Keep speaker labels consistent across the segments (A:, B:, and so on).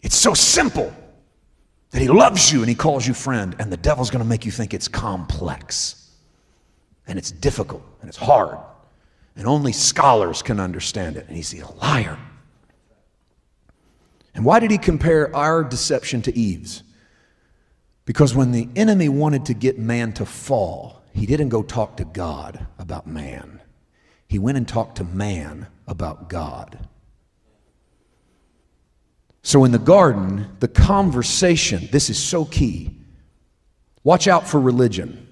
A: It's so simple that he loves you and he calls you friend, and the devil's going to make you think it's complex and it's difficult and it's hard and only scholars can understand it. And he's a liar. And why did he compare our deception to Eve's? Because when the enemy wanted to get man to fall, he didn't go talk to God about man. He went and talked to man about God. So in the garden, the conversation, this is so key. Watch out for religion,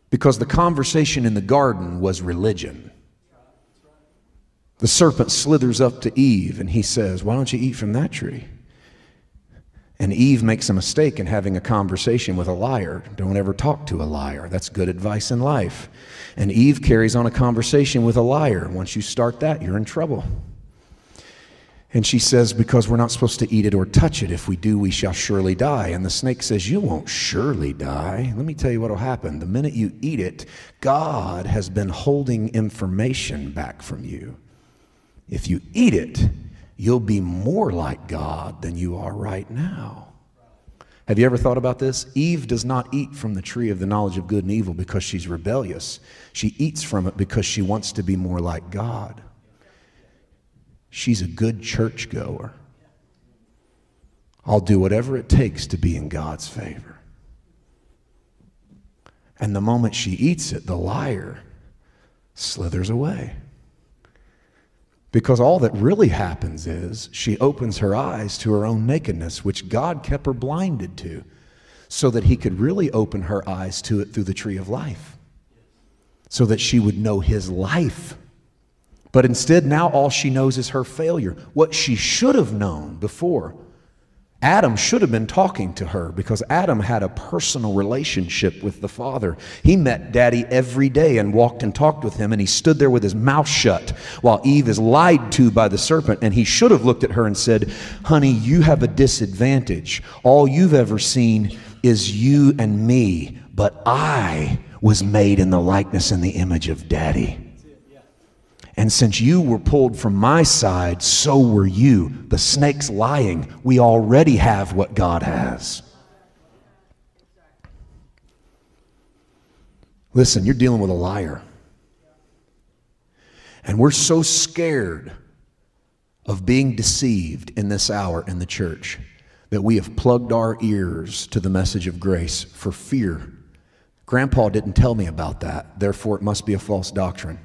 A: because the conversation in the garden was religion. The serpent slithers up to Eve and he says, why don't you eat from that tree? And Eve makes a mistake in having a conversation with a liar. Don't ever talk to a liar. That's good advice in life. And Eve carries on a conversation with a liar. Once you start that, you're in trouble. And she says, because we're not supposed to eat it or touch it. If we do, we shall surely die. And the snake says, you won't surely die. Let me tell you what will happen. The minute you eat it, God has been holding information back from you. If you eat it, you'll be more like God than you are right now. Have you ever thought about this? Eve does not eat from the tree of the knowledge of good and evil because she's rebellious. She eats from it because she wants to be more like God. She's a good churchgoer. I'll do whatever it takes to be in God's favor. And the moment she eats it, the liar slithers away. Because all that really happens is she opens her eyes to her own nakedness, which God kept her blinded to, so that he could really open her eyes to it through the tree of life, so that she would know his life. But instead, now all she knows is her failure. What she should have known before. Adam should have been talking to her, because Adam had a personal relationship with the Father. He met Daddy every day and walked and talked with him, and he stood there with his mouth shut while Eve is lied to by the serpent. And he should have looked at her and said, honey, you have a disadvantage. All you've ever seen is you and me, but I was made in the likeness and the image of Daddy. And since you were pulled from my side, so were you. The snake's lying. We already have what God has. Listen, you're dealing with a liar. And we're so scared of being deceived in this hour in the church that we have plugged our ears to the message of grace for fear. Grandpa didn't tell me about that, therefore it must be a false doctrine.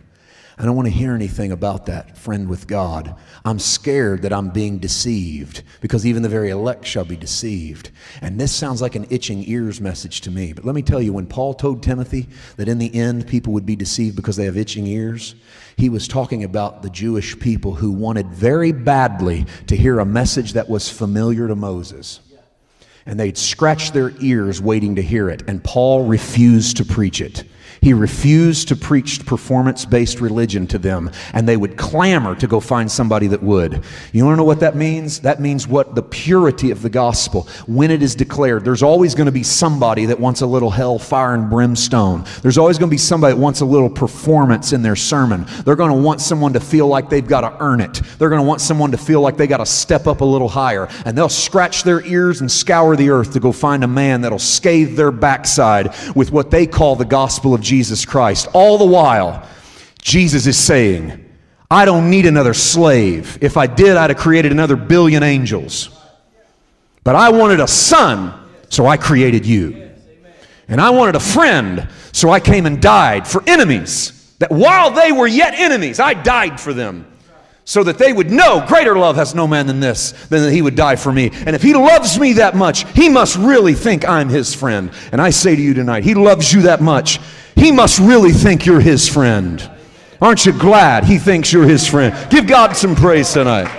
A: I don't want to hear anything about that, friend with God. I'm scared that I'm being deceived, because even the very elect shall be deceived. And this sounds like an itching ears message to me. But let me tell you, when Paul told Timothy that in the end people would be deceived because they have itching ears, he was talking about the Jewish people who wanted very badly to hear a message that was familiar to Moses. And they'd scratch their ears waiting to hear it. And Paul refused to preach it. He refused to preach performance-based religion to them, and they would clamor to go find somebody that would. You want to know what that means? That means what the purity of the gospel, when it is declared, there's always going to be somebody that wants a little hell, fire, and brimstone. There's always going to be somebody that wants a little performance in their sermon. They're going to want someone to feel like they've got to earn it. They're going to want someone to feel like they got to step up a little higher, and they'll scratch their ears and scour the earth to go find a man that'll scathe their backside with what they call the gospel of Jesus Christ. All the while, Jesus is saying, I don't need another slave. If I did, I'd have created another billion angels. But I wanted a son, so I created you. And I wanted a friend, so I came and died for enemies. That while they were yet enemies, I died for them. So that they would know greater love has no man than this, than that he would die for me. And if he loves me that much, he must really think I'm his friend. And I say to you tonight, he loves you that much, he must really think you're his friend. Aren't you glad he thinks you're his friend? Give God some praise tonight.